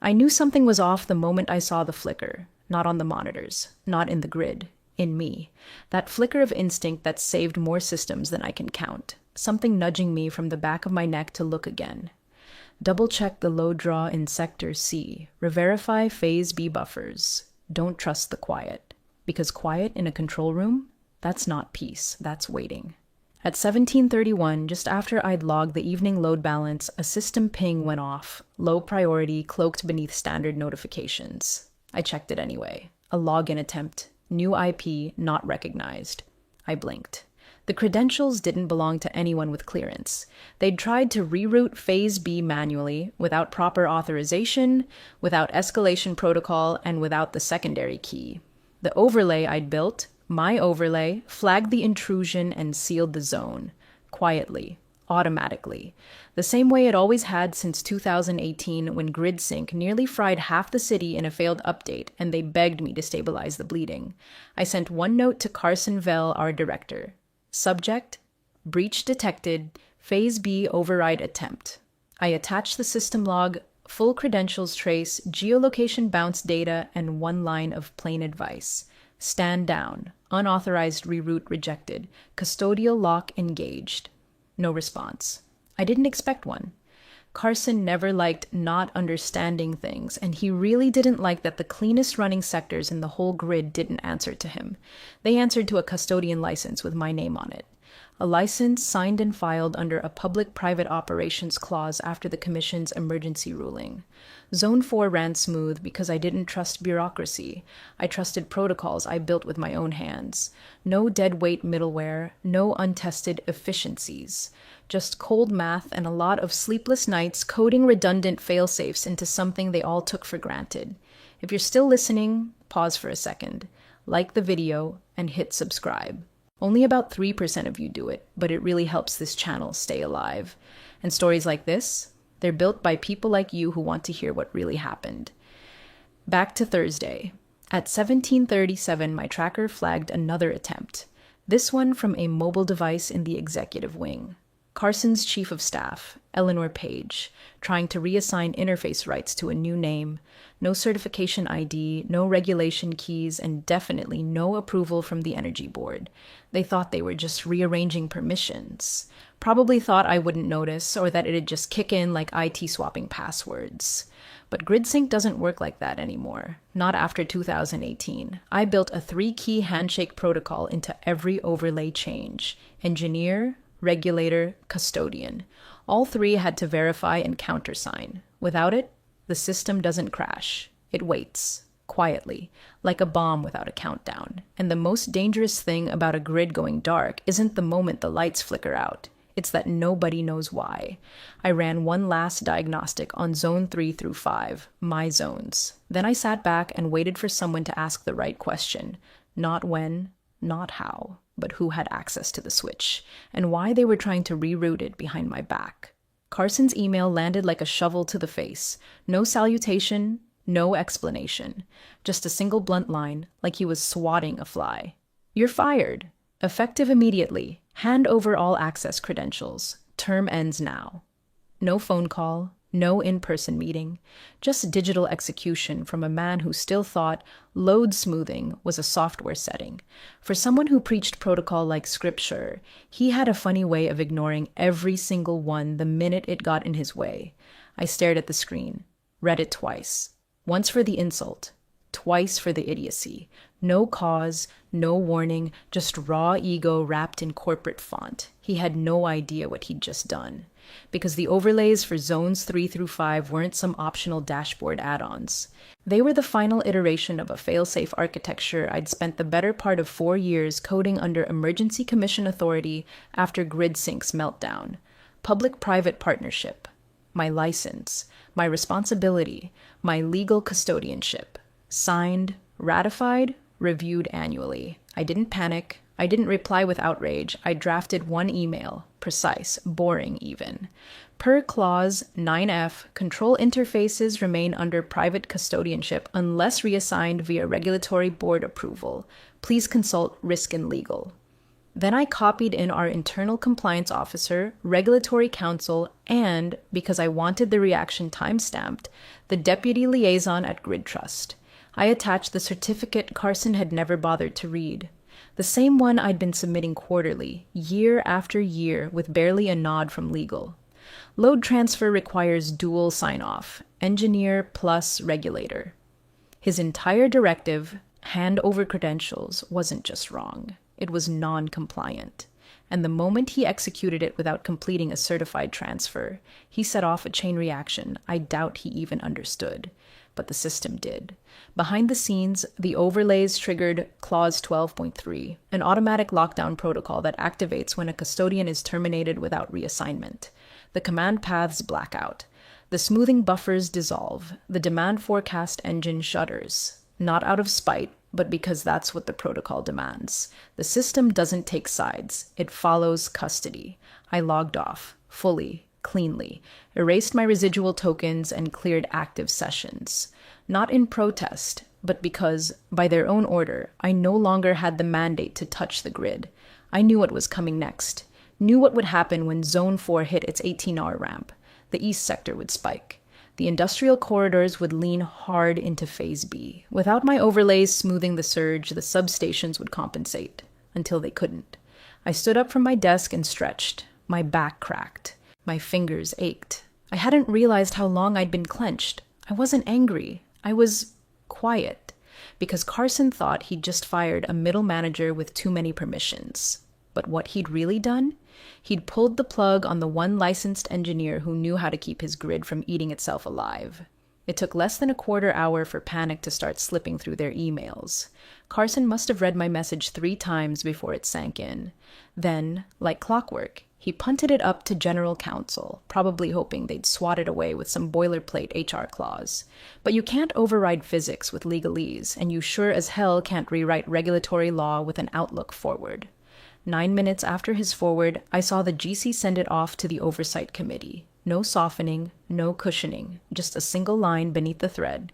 I knew something was off the moment I saw the flicker, not on the monitors, not in the grid, in me. That flicker of instinct that saved more systems than I can count, something nudging me from the back of my neck to look again. Double-check the load draw in Sector C. Reverify Phase B buffers. Don't trust the quiet. Because quiet in a control room? That's not peace, that's waiting. At 17:31, just after I'd logged the evening load balance, a system ping went off, low priority, cloaked beneath standard notifications. I checked it anyway. A login attempt. New IP not recognized. I blinked. The credentials didn't belong to anyone with clearance. They'd tried to reroute Phase B manually, without proper authorization, without escalation protocol, and without the secondary key. The overlay I'd built, my overlay, flagged the intrusion and sealed the zone. Quietly. Automatically. The same way it always had since 2018 when GridSync nearly fried half the city in a failed update and they begged me to stabilize the bleeding. I sent one note to Carson Vell, our director. Subject: breach detected, Phase B override attempt. I attached the system log, full credentials trace, geolocation bounce data, and one line of plain advice. Stand down. Unauthorized reroute rejected. Custodial lock engaged. No response. I didn't expect one. Carson never liked not understanding things, and he really didn't like that the cleanest running sectors in the whole grid didn't answer to him. They answered to a custodian license with my name on it. A license signed and filed under a public-private operations clause after the Commission's emergency ruling. Zone 4 ran smooth because I didn't trust bureaucracy. I trusted protocols I built with my own hands. No deadweight middleware, no untested efficiencies. Just cold math and a lot of sleepless nights coding redundant failsafes into something they all took for granted. If you're still listening, pause for a second. Like the video and hit subscribe. Only about 3% of you do it, but it really helps this channel stay alive. And stories like this, they're built by people like you who want to hear what really happened. Back to Thursday. At 17:37, my tracker flagged another attempt. This one from a mobile device in the executive wing. Carson's chief of staff, Eleanor Page, trying to reassign interface rights to a new name, no certification ID, no regulation keys, and definitely no approval from the Energy Board. They thought they were just rearranging permissions. Probably thought I wouldn't notice, or that it'd just kick in like IT swapping passwords. But GridSync doesn't work like that anymore. Not after 2018. I built a 3-key handshake protocol into every overlay change. Engineer, regulator, custodian. All three had to verify and countersign. Without it, the system doesn't crash. It waits, quietly, like a bomb without a countdown. And the most dangerous thing about a grid going dark isn't the moment the lights flicker out. It's that nobody knows why. I ran one last diagnostic on Zone 3 through 5, my zones. Then I sat back and waited for someone to ask the right question. Not when, not how, but who had access to the switch, and why they were trying to reroute it behind my back. Carson's email landed like a shovel to the face. No salutation, no explanation. Just a single blunt line, like he was swatting a fly. You're fired. Effective immediately. Hand over all access credentials. Term ends now. No phone call, no in-person meeting, just digital execution from a man who still thought load smoothing was a software setting. For someone who preached protocol like scripture, he had a funny way of ignoring every single one the minute it got in his way. I stared at the screen, read it twice. Once for the insult, twice for the idiocy. No cause, no warning, just raw ego wrapped in corporate font. He had no idea what he'd just done. Because the overlays for Zones 3 through 5 weren't some optional dashboard add-ons. They were the final iteration of a fail-safe architecture I'd spent the better part of 4 years coding under Emergency Commission authority after GridSync's meltdown. Public-private partnership. My license. My responsibility. My legal custodianship. Signed, ratified, reviewed annually. I didn't panic. I didn't reply with outrage. I drafted one email. Precise, boring even. Per clause 9F, control interfaces remain under private custodianship unless reassigned via regulatory board approval. Please consult Risk and Legal. Then I copied in our internal compliance officer, regulatory counsel, and, because I wanted the reaction timestamped, the deputy liaison at Grid Trust. I attached the certificate Carson had never bothered to read. The same one I'd been submitting quarterly, year after year, with barely a nod from legal. Load transfer requires dual sign-off, engineer plus regulator. His entire directive, hand over credentials, wasn't just wrong. It was non-compliant. And the moment he executed it without completing a certified transfer, he set off a chain reaction I doubt he even understood. But the system did. Behind the scenes, the overlays triggered Clause 12.3, an automatic lockdown protocol that activates when a custodian is terminated without reassignment. The command paths black out. The smoothing buffers dissolve. The demand forecast engine shudders. Not out of spite, but because that's what the protocol demands. The system doesn't take sides. It follows custody. I logged off, fully, cleanly, erased my residual tokens, and cleared active sessions. Not in protest, but because, by their own order, I no longer had the mandate to touch the grid. I knew what was coming next. Knew what would happen when Zone 4 hit its 18-hour ramp. The east sector would spike. The industrial corridors would lean hard into Phase B. Without my overlays smoothing the surge, the substations would compensate. Until they couldn't. I stood up from my desk and stretched. My back cracked. My fingers ached. I hadn't realized how long I'd been clenched. I wasn't angry. I was quiet. Because Carson thought he'd just fired a middle manager with too many permissions. But what he'd really done? He'd pulled the plug on the one licensed engineer who knew how to keep his grid from eating itself alive. It took less than a quarter hour for panic to start slipping through their emails. Carson must have read my message 3 times before it sank in. Then, like clockwork, he punted it up to general counsel, probably hoping they'd swat it away with some boilerplate HR clause. But you can't override physics with legalese, and you sure as hell can't rewrite regulatory law with an outlook forward. 9 minutes after his forward, I saw the GC send it off to the Oversight Committee. No softening, no cushioning, just a single line beneath the thread.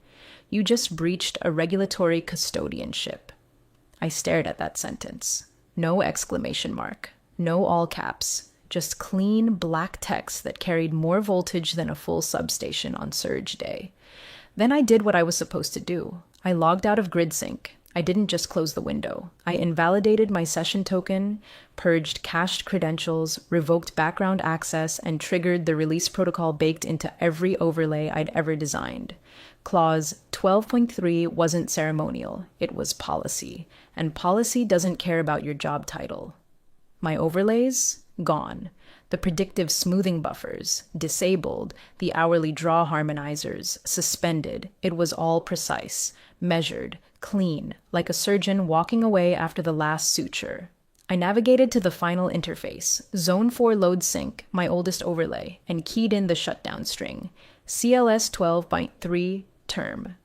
You just breached a regulatory custodianship. I stared at that sentence. No exclamation mark. No all caps. Just clean black text that carried more voltage than a full substation on surge day. Then I did what I was supposed to do. I logged out of GridSync. I didn't just close the window. I invalidated my session token, purged cached credentials, revoked background access, and triggered the release protocol baked into every overlay I'd ever designed. Clause 12.3 wasn't ceremonial, it was policy, and policy doesn't care about your job title. My overlays? Gone. The predictive smoothing buffers, disabled, the hourly draw harmonizers, suspended. It was all precise, measured, clean, like a surgeon walking away after the last suture. I navigated to the final interface, Zone 4 load sync, my oldest overlay, and keyed in the shutdown string, CLS 12.3 term.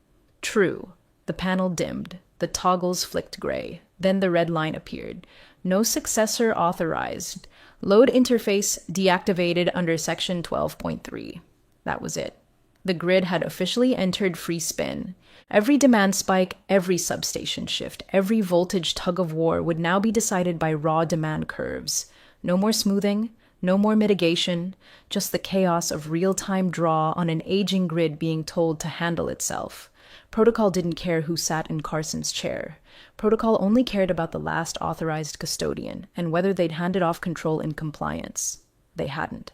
True. The panel dimmed. The toggles flicked gray. Then the red line appeared. No successor authorized. Load interface deactivated under section 12.3. That was it. The grid had officially entered free spin. Every demand spike, every substation shift, every voltage tug-of-war would now be decided by raw demand curves. No more smoothing, no more mitigation, just the chaos of real-time draw on an aging grid being told to handle itself. Protocol didn't care who sat in Carson's chair. Protocol only cared about the last authorized custodian and whether they'd handed off control in compliance. They hadn't.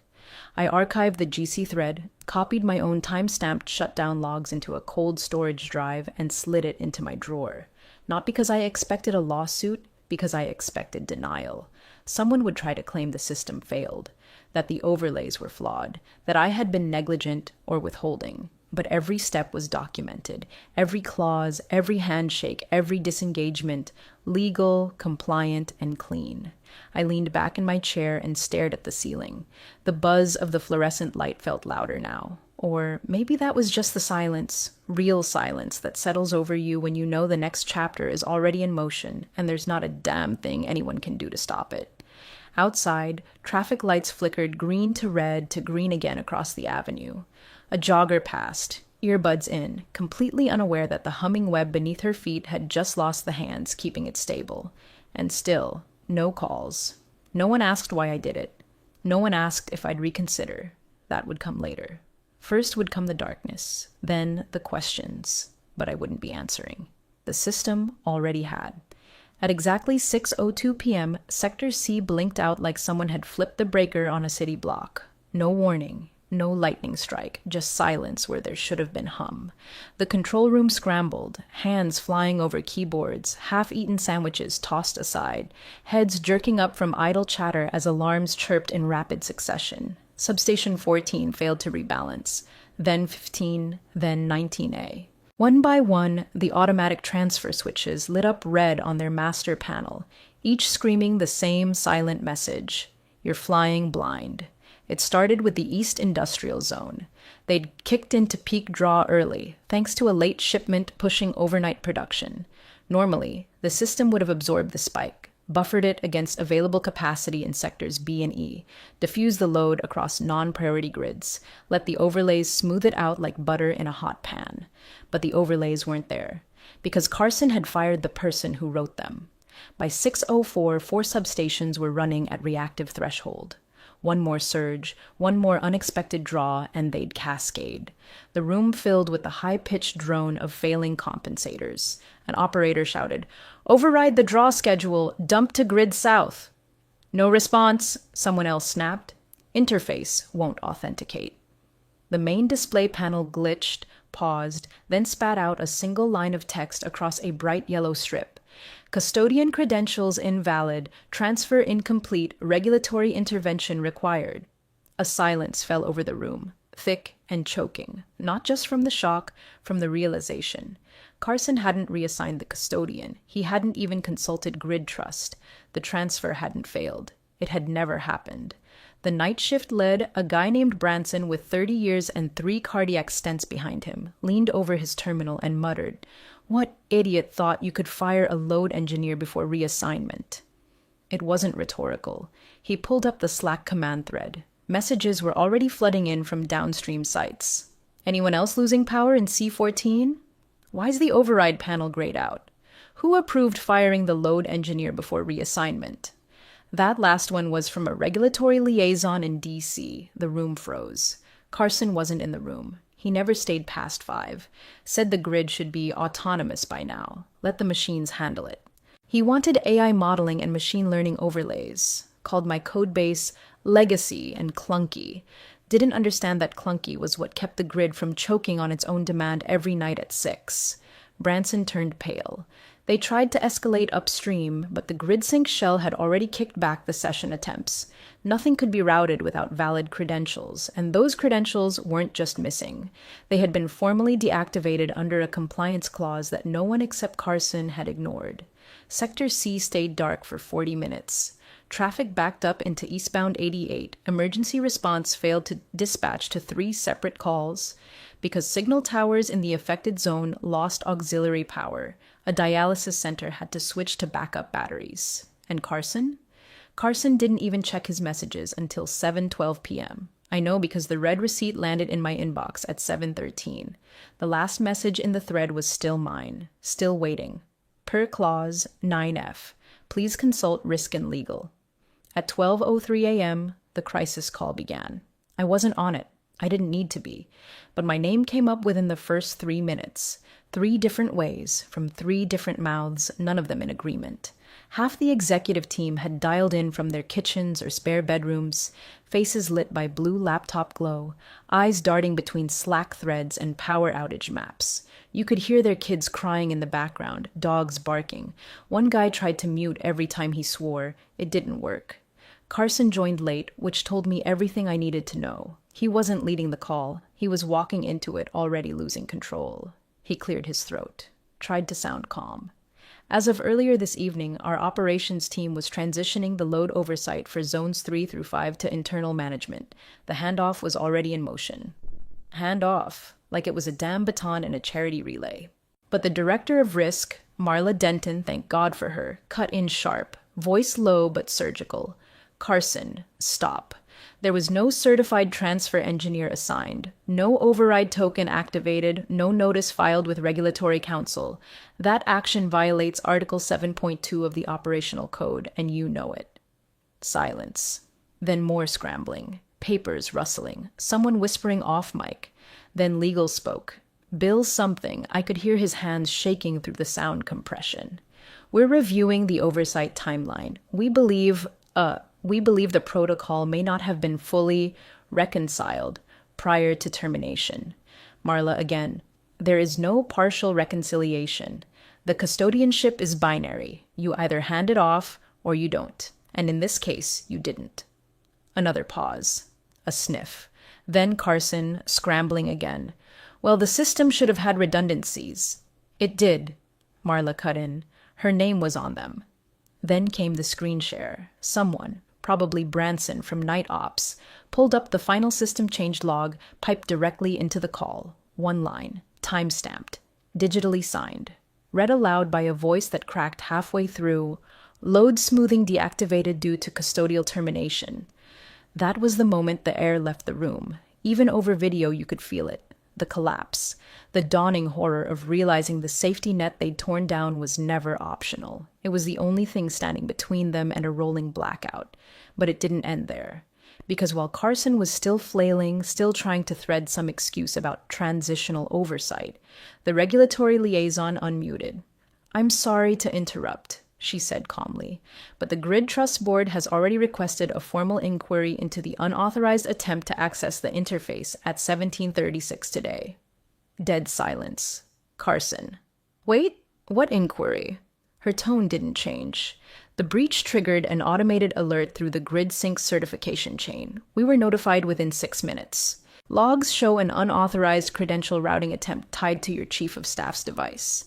I archived the GC thread, copied my own time-stamped shutdown logs into a cold storage drive, and slid it into my drawer. Not because I expected a lawsuit, because I expected denial. Someone would try to claim the system failed, that the overlays were flawed, that I had been negligent or withholding. But every step was documented. Every clause, every handshake, every disengagement, legal, compliant, and clean. I leaned back in my chair and stared at the ceiling. The buzz of the fluorescent light felt louder now. Or maybe that was just the silence, real silence that settles over you when you know the next chapter is already in motion and there's not a damn thing anyone can do to stop it. Outside, traffic lights flickered green to red to green again across the avenue. A jogger passed, earbuds in, completely unaware that the humming web beneath her feet had just lost the hands keeping it stable. And still, No calls. No one asked why I did it. No one asked if I'd reconsider. That would come later. First would come the darkness, then the questions, but I wouldn't be answering. The system already had. At exactly 6:02 p.m., Sector C blinked out like someone had flipped the breaker on a city block. No warning, no lightning strike, just silence where there should have been hum. The control room scrambled, hands flying over keyboards, half-eaten sandwiches tossed aside, heads jerking up from idle chatter as alarms chirped in rapid succession. Substation 14 failed to rebalance, then 15, then 19A. One by one, the automatic transfer switches lit up red on their master panel, each screaming the same silent message: "You're flying blind." It started with the East Industrial Zone. They'd kicked into peak draw early, thanks to a late shipment pushing overnight production. Normally, the system would have absorbed the spike, buffered it against available capacity in sectors B and E, diffused the load across non-priority grids, let the overlays smooth it out like butter in a hot pan. But the overlays weren't there, because Carson had fired the person who wrote them. By 6:04, 4 substations were running at reactive threshold. One more surge, one more unexpected draw, and they'd cascade. The room filled with the high-pitched drone of failing compensators. An operator shouted, "Override the draw schedule, dump to grid south." "No response," someone else snapped. "Interface won't authenticate." The main display panel glitched, paused, then spat out a single line of text across a bright yellow strip. "Custodian credentials invalid, transfer incomplete, regulatory intervention required." A silence fell over the room, thick and choking, not just from the shock, from the realization. Carson hadn't reassigned the custodian. He hadn't even consulted Grid Trust. The transfer hadn't failed. It had never happened. The night shift led, a guy named Branson with 30 years and 3 cardiac stents behind him, leaned over his terminal and muttered, "What idiot thought you could fire a load engineer before reassignment?" It wasn't rhetorical. He pulled up the Slack command thread. Messages were already flooding in from downstream sites. "Anyone else losing power in C14? Why's the override panel grayed out? Who approved firing the load engineer before reassignment?" That last one was from a regulatory liaison in DC. The room froze. Carson wasn't in the room. He never stayed past 5. Said the grid should be autonomous by now. Let the machines handle it. He wanted AI modeling and machine learning overlays. Called my codebase legacy and clunky. Didn't understand that clunky was what kept the grid from choking on its own demand every night at 6. Branson turned pale. They tried to escalate upstream, but the GridSync shell had already kicked back the session attempts. Nothing could be routed without valid credentials, and those credentials weren't just missing. They had been formally deactivated under a compliance clause that no one except Carson had ignored. Sector C stayed dark for 40 minutes. Traffic backed up into eastbound 88. Emergency response failed to dispatch to 3 separate calls because signal towers in the affected zone lost auxiliary power. A dialysis center had to switch to backup batteries. And Carson? Carson didn't even check his messages until 7:12 p.m. I know because the red receipt landed in my inbox at 7:13. The last message in the thread was still mine, still waiting. Per clause 9F. Please consult Risk and Legal. At 12:03 a.m., the crisis call began. I wasn't on it. I didn't need to be. But my name came up within the first 3 minutes. 3 different ways, from 3 different mouths, none of them in agreement. Half the executive team had dialed in from their kitchens or spare bedrooms, faces lit by blue laptop glow, eyes darting between Slack threads and power outage maps. You could hear their kids crying in the background, dogs barking. One guy tried to mute every time he swore. It didn't work. Carson joined late, which told me everything I needed to know. He wasn't leading the call. He was walking into it already losing control. He cleared his throat, tried to sound calm. As of earlier this evening, our operations team was transitioning the load oversight for zones 3 through 5 to internal management. The handoff was already in motion. Handoff, like it was a damn baton in a charity relay. But the director of Risk, Marla Denton, thank God for her, cut in sharp, voice low but surgical. "Carson, stop. There was no certified transfer engineer assigned, no override token activated, no notice filed with regulatory counsel. That action violates Article 7.2 of the operational code, and you know it. Silence. Then more scrambling. Papers rustling. Someone whispering off mic. Then Legal spoke. Bill something. I could hear his hands shaking through the sound compression. We're reviewing the oversight timeline. We believe the protocol may not have been fully reconciled prior to termination. Marla again. There is no partial reconciliation. The custodianship is binary. You either hand it off or you don't. And in this case, you didn't. Another pause. A sniff. Then Carson, scrambling again. Well, the system should have had redundancies. It did, Marla cut in. Her name was on them. Then came the screen share. Someone, probably Branson from Night Ops, pulled up the final system change log, piped directly into the call. One line, time-stamped, digitally signed. Read aloud by a voice that cracked halfway through. Load smoothing deactivated due to custodial termination. That was the moment the air left the room. Even over video you could feel it. The collapse. The dawning horror of realizing the safety net they'd torn down was never optional. It was the only thing standing between them and a rolling blackout. But it didn't end there. Because while Carson was still flailing, still trying to thread some excuse about transitional oversight, the regulatory liaison unmuted. I'm sorry to interrupt, she said calmly, but the Grid Trust Board has already requested a formal inquiry into the unauthorized attempt to access the interface at 1736 today. Dead silence. Carson. Wait, what inquiry? Her tone didn't change. The breach triggered an automated alert through the Grid Sync certification chain. We were notified within 6 minutes. Logs show an unauthorized credential routing attempt tied to your chief of staff's device.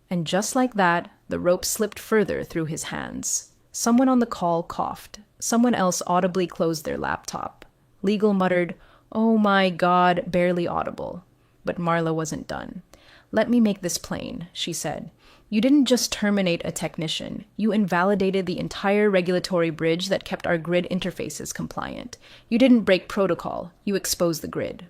And just like that, the rope slipped further through his hands. Someone on the call coughed. Someone else audibly closed their laptop. Legal muttered, "Oh my God," barely audible. But Marla wasn't done. Let me make this plain, she said. You didn't just terminate a technician. You invalidated the entire regulatory bridge that kept our grid interfaces compliant. You didn't break protocol. You exposed the grid.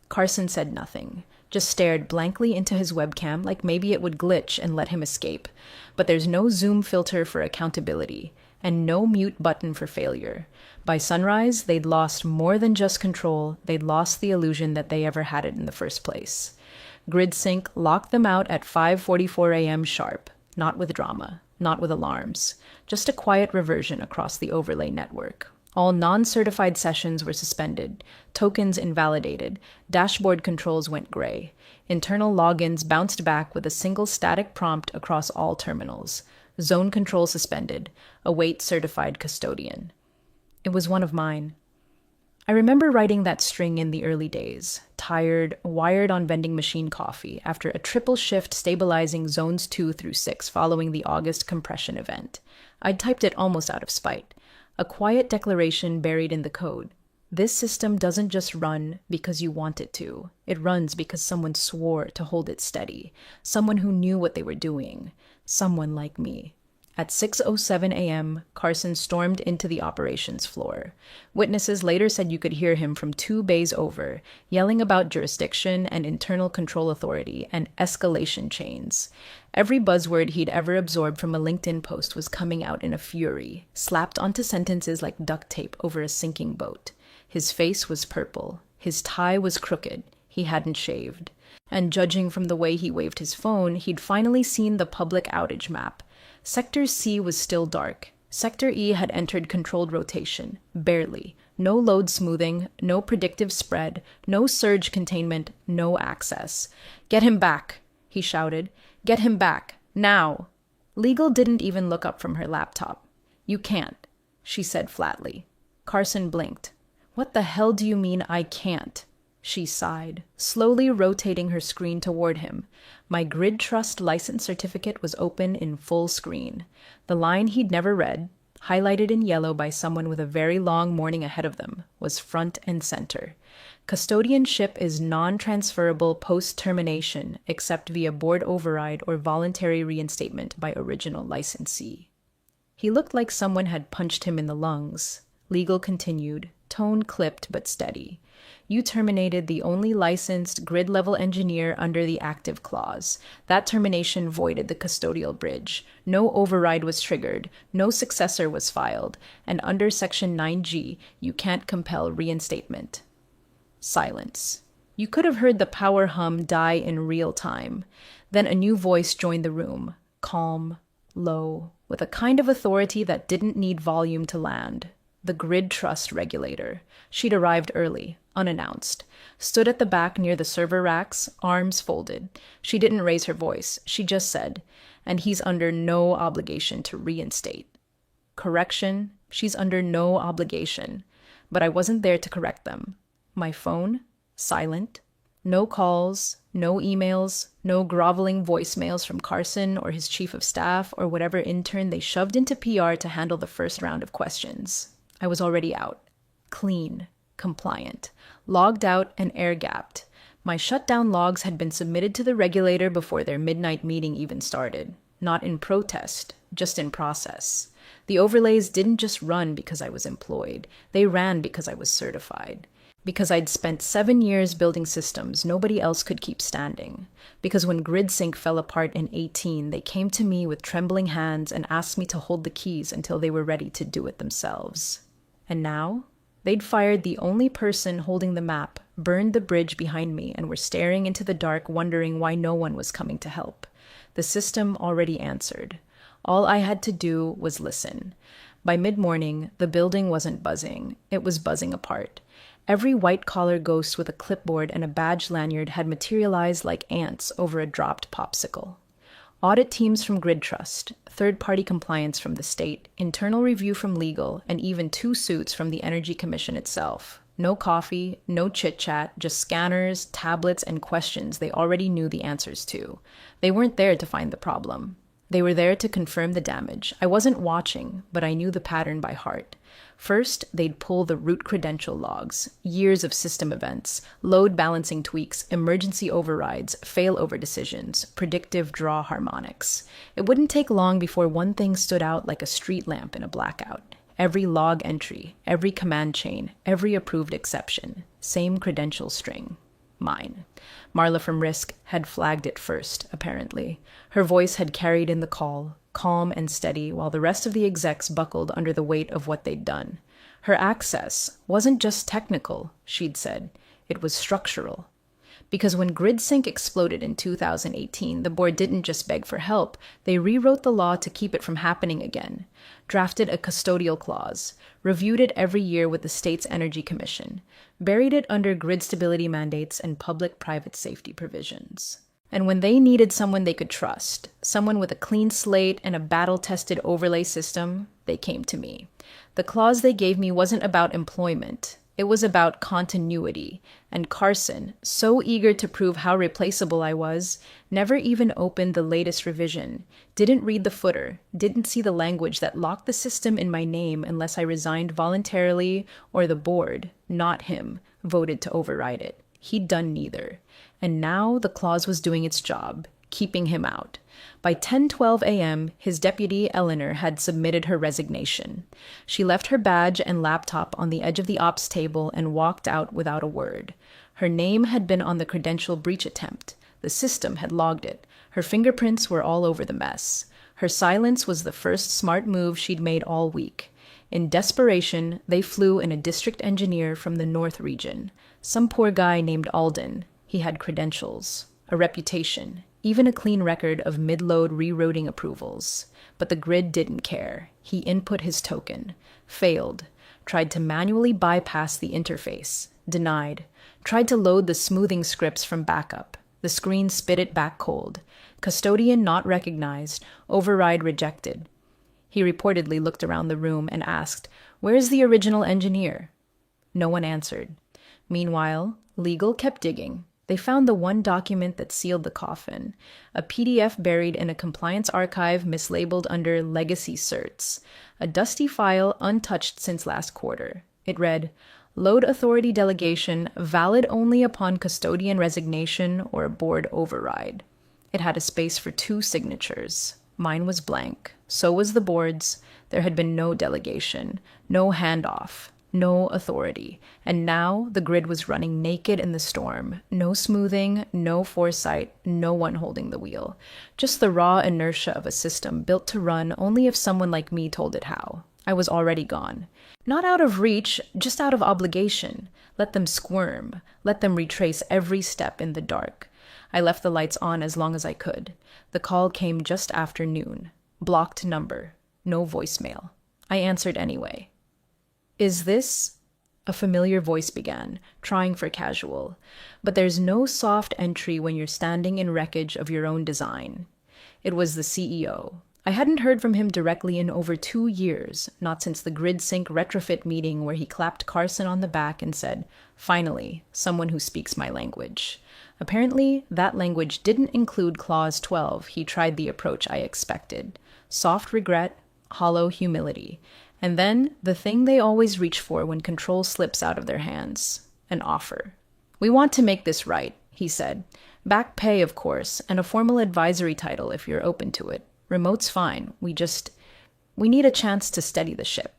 Carson said nothing. Just stared blankly into his webcam like maybe it would glitch and let him escape. But there's no Zoom filter for accountability, and no mute button for failure. By sunrise, they'd lost more than just control. They'd lost the illusion that they ever had it in the first place. GridSync locked them out at 5:44 a.m. sharp, not with drama, not with alarms, just a quiet reversion across the overlay network. All non-certified sessions were suspended, tokens invalidated, dashboard controls went gray. Internal logins bounced back with a single static prompt across all terminals. Zone control suspended. Await certified custodian. It was one of mine. I remember writing that string in the early days, tired, wired on vending machine coffee, after a triple shift stabilizing zones 2 through 6 following the August compression event. I'd typed it almost out of spite. A quiet declaration buried in the code. This system doesn't just run because you want it to. It runs because someone swore to hold it steady. Someone who knew what they were doing. Someone like me. At 6:07 a.m., Carson stormed into the operations floor. Witnesses later said you could hear him from 2 bays over, yelling about jurisdiction and internal control authority and escalation chains. Every buzzword he'd ever absorbed from a LinkedIn post was coming out in a fury, slapped onto sentences like duct tape over a sinking boat. His face was purple. His tie was crooked. He hadn't shaved. And judging from the way he waved his phone, he'd finally seen the public outage map. Sector C was still dark. Sector E had entered controlled rotation. Barely. No load smoothing, no predictive spread, no surge containment, no access. "Get him back," he shouted. "Get him back. Now." Legal didn't even look up from her laptop. "You can't," she said flatly. Carson blinked. "What the hell do you mean I can't?" She sighed, slowly rotating her screen toward him. My Grid Trust license certificate was open in full screen. The line he'd never read, highlighted in yellow by someone with a very long morning ahead of them, was front and center. Custodianship is non-transferable post-termination except via board override or voluntary reinstatement by original licensee. He looked like someone had punched him in the lungs. Legal continued, tone clipped but steady. You terminated the only licensed grid-level engineer under the active clause. That termination voided the custodial bridge. No override was triggered, no successor was filed, and under Section 9G, you can't compel reinstatement. Silence. You could have heard the power hum die in real time. Then a new voice joined the room, calm, low, with a kind of authority that didn't need volume to land. The Grid Trust regulator. She'd arrived early, unannounced, stood at the back near the server racks, arms folded. She didn't raise her voice. She just said, and he's under no obligation to reinstate. Correction, she's under no obligation. But I wasn't there to correct them. My phone, silent. No calls, no emails, no groveling voicemails from Carson or his chief of staff or whatever intern they shoved into PR to handle the first round of questions. I was already out. Clean. Compliant. Logged out and air-gapped. My shutdown logs had been submitted to the regulator before their midnight meeting even started. Not in protest, just in process. The overlays didn't just run because I was employed. They ran because I was certified. Because I'd spent 7 years building systems nobody else could keep standing. Because when GridSync fell apart in 2018, they came to me with trembling hands and asked me to hold the keys until they were ready to do it themselves. And now, they'd fired the only person holding the map, burned the bridge behind me, and were staring into the dark wondering why no one was coming to help. The system already answered. All I had to do was listen. By mid-morning, the building wasn't buzzing. It was buzzing apart. Every white-collar ghost with a clipboard and a badge lanyard had materialized like ants over a dropped popsicle. Audit teams from Grid Trust, third-party compliance from the state, internal review from legal, and even 2 suits from the Energy Commission itself. No coffee, no chit-chat, just scanners, tablets, and questions they already knew the answers to. They weren't there to find the problem. They were there to confirm the damage. I wasn't watching, but I knew the pattern by heart. First, they'd pull the root credential logs, years of system events, load balancing tweaks, emergency overrides, failover decisions, predictive draw harmonics. It wouldn't take long before one thing stood out like a street lamp in a blackout. Every log entry, every command chain, every approved exception, same credential string. Mine. Marla from Risk had flagged it first, apparently. Her voice had carried in the call, calm and steady, while the rest of the execs buckled under the weight of what they'd done. Her access wasn't just technical, she'd said. It was structural. Because when GridSync exploded in 2018, the board didn't just beg for help. They rewrote the law to keep it from happening again, drafted a custodial clause, reviewed it every year with the state's Energy Commission, buried it under grid stability mandates and public-private safety provisions. And when they needed someone they could trust, someone with a clean slate and a battle-tested overlay system, they came to me. The clause they gave me wasn't about employment. It was about continuity, and Carson, so eager to prove how replaceable I was, never even opened the latest revision, didn't read the footer, didn't see the language that locked the system in my name unless I resigned voluntarily or the board, not him, voted to override it. He'd done neither. And now the clause was doing its job, keeping him out. By 10:12 a.m., his deputy, Eleanor, had submitted her resignation. She left her badge and laptop on the edge of the ops table and walked out without a word. Her name had been on the credential breach attempt. The system had logged it. Her fingerprints were all over the mess. Her silence was the first smart move she'd made all week. In desperation, they flew in a district engineer from the North region. Some poor guy named Alden. He had credentials, a reputation, even a clean record of mid-load rerouting approvals. But the grid didn't care. He input his token, failed, tried to manually bypass the interface, denied, tried to load the smoothing scripts from backup. The screen spit it back cold. Custodian not recognized, override rejected. He reportedly looked around the room and asked, "Where's the original engineer?" No one answered. Meanwhile, legal kept digging. They found the one document that sealed the coffin, a PDF buried in a compliance archive mislabeled under Legacy Certs, a dusty file untouched since last quarter. It read, "Load authority delegation valid only upon custodian resignation or a board override." It had a space for 2 signatures. Mine was blank. So was the board's. There had been no delegation, no handoff, no authority. And now the grid was running naked in the storm. No smoothing, no foresight, no one holding the wheel. Just the raw inertia of a system built to run only if someone like me told it how. I was already gone. Not out of reach, just out of obligation. Let them squirm. Let them retrace every step in the dark. I left the lights on as long as I could. The call came just after noon. Blocked number. No voicemail. I answered anyway. "Is this?" A familiar voice began, trying for casual. But there's no soft entry when you're standing in wreckage of your own design. It was the CEO. I hadn't heard from him directly in over 2 years, not since the GridSync retrofit meeting where he clapped Carson on the back and said, "Finally, someone who speaks my language." Apparently, that language didn't include Clause 12. He tried the approach I expected. Soft regret, hollow humility. And then, the thing they always reach for when control slips out of their hands. An offer. "We want to make this right," he said. "Back pay, of course, and a formal advisory title if you're open to it. Remote's fine. We need a chance to steady the ship."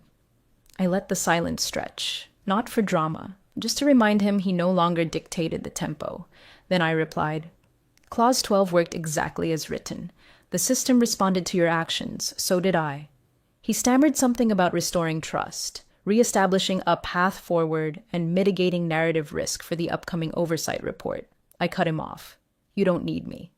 I let the silence stretch. Not for drama. Just to remind him he no longer dictated the tempo. Then I replied, "Clause 12 worked exactly as written. The system responded to your actions, so did I." He stammered something about restoring trust, reestablishing a path forward, and mitigating narrative risk for the upcoming oversight report. I cut him off. "You don't need me."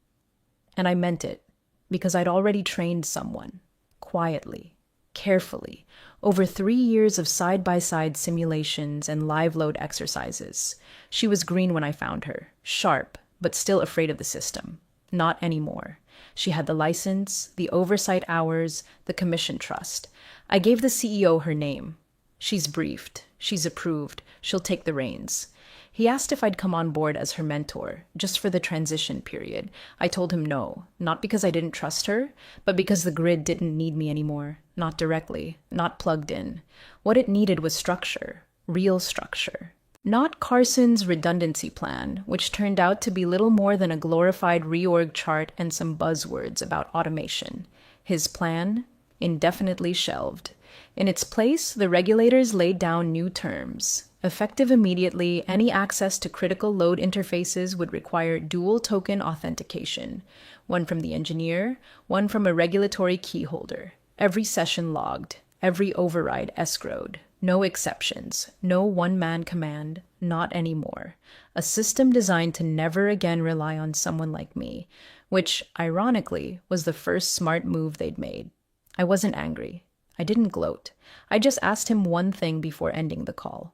And I meant it, because I'd already trained someone. Quietly, carefully, over 3 years of side-by-side simulations and live load exercises. She was green when I found her, sharp, but still afraid of the system. Not anymore. She had the license, the oversight hours, the commission trust. I gave the CEO her name. "She's briefed. She's approved. She'll take the reins." He asked if I'd come on board as her mentor, just for the transition period. I told him no, not because I didn't trust her, but because the grid didn't need me anymore. Not directly, not plugged in. What it needed was structure, real structure. Not Carson's redundancy plan, which turned out to be little more than a glorified reorg chart and some buzzwords about automation. His plan, indefinitely shelved. In its place, the regulators laid down new terms. Effective immediately, any access to critical load interfaces would require dual token authentication, one from the engineer, one from a regulatory key holder. Every session logged, every override escrowed. No exceptions, no one-man command, not anymore. A system designed to never again rely on someone like me, which, ironically, was the first smart move they'd made. I wasn't angry. I didn't gloat. I just asked him one thing before ending the call.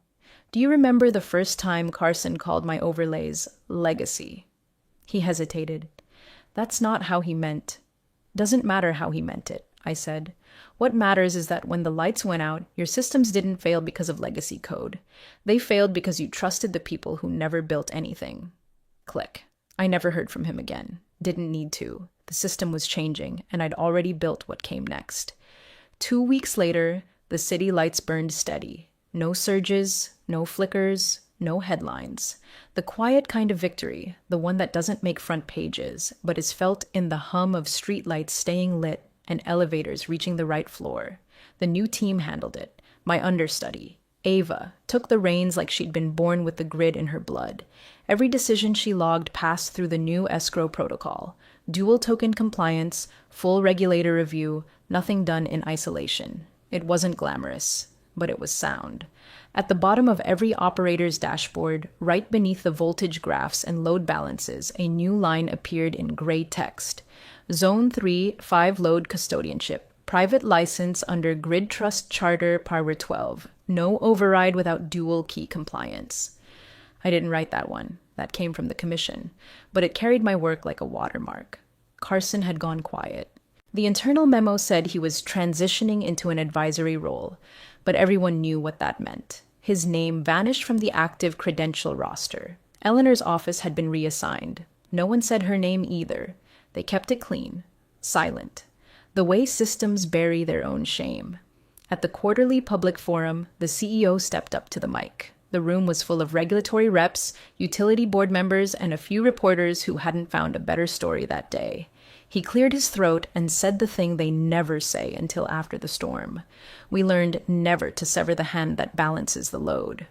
"Do you remember the first time Carson called my overlays legacy?" He hesitated. "That's not how he meant." "Doesn't matter how he meant it," I said. "What matters is that when the lights went out, your systems didn't fail because of legacy code. They failed because you trusted the people who never built anything." Click. I never heard from him again. Didn't need to. The system was changing, and I'd already built what came next. 2 weeks later, the city lights burned steady. No surges, no flickers, no headlines. The quiet kind of victory, the one that doesn't make front pages, but is felt in the hum of streetlights staying lit and elevators reaching the right floor. The new team handled it. My understudy, Ava, took the reins like she'd been born with the grid in her blood. Every decision she logged passed through the new escrow protocol. Dual token compliance, full regulator review, nothing done in isolation. It wasn't glamorous, but it was sound. At the bottom of every operator's dashboard, right beneath the voltage graphs and load balances, a new line appeared in gray text. Zone 3, 5 load custodianship. Private license under Grid Trust Charter Power 12. No override without dual key compliance. I didn't write that one. That came from the commission. But it carried my work like a watermark. Carson had gone quiet. The internal memo said he was transitioning into an advisory role, but everyone knew what that meant. His name vanished from the active credential roster. Eleanor's office had been reassigned. No one said her name either. They kept it clean, silent. The way systems bury their own shame. At the quarterly public forum, the CEO stepped up to the mic. The room was full of regulatory reps, utility board members, and a few reporters who hadn't found a better story that day. He cleared his throat and said the thing they never say until after the storm. We learned never to sever the hand that balances the load.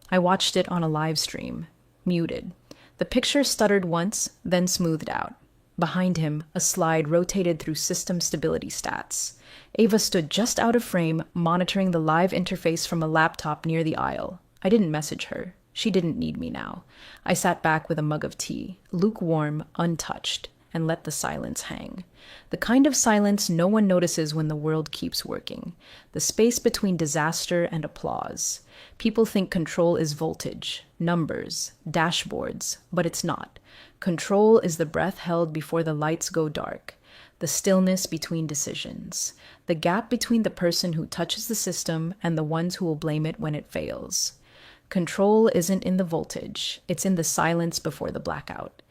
I watched it on a live stream, muted. The picture stuttered once, then smoothed out. Behind him, a slide rotated through system stability stats. Ava stood just out of frame, monitoring the live interface from a laptop near the aisle. I didn't message her. She didn't need me now. I sat back with a mug of tea, lukewarm, untouched, and let the silence hang. The kind of silence no one notices when the world keeps working. The space between disaster and applause. People think control is voltage, numbers, dashboards, but it's not. Control is the breath held before the lights go dark. The stillness between decisions. The gap between the person who touches the system and the ones who will blame it when it fails. Control isn't in the voltage, it's in the silence before the blackout.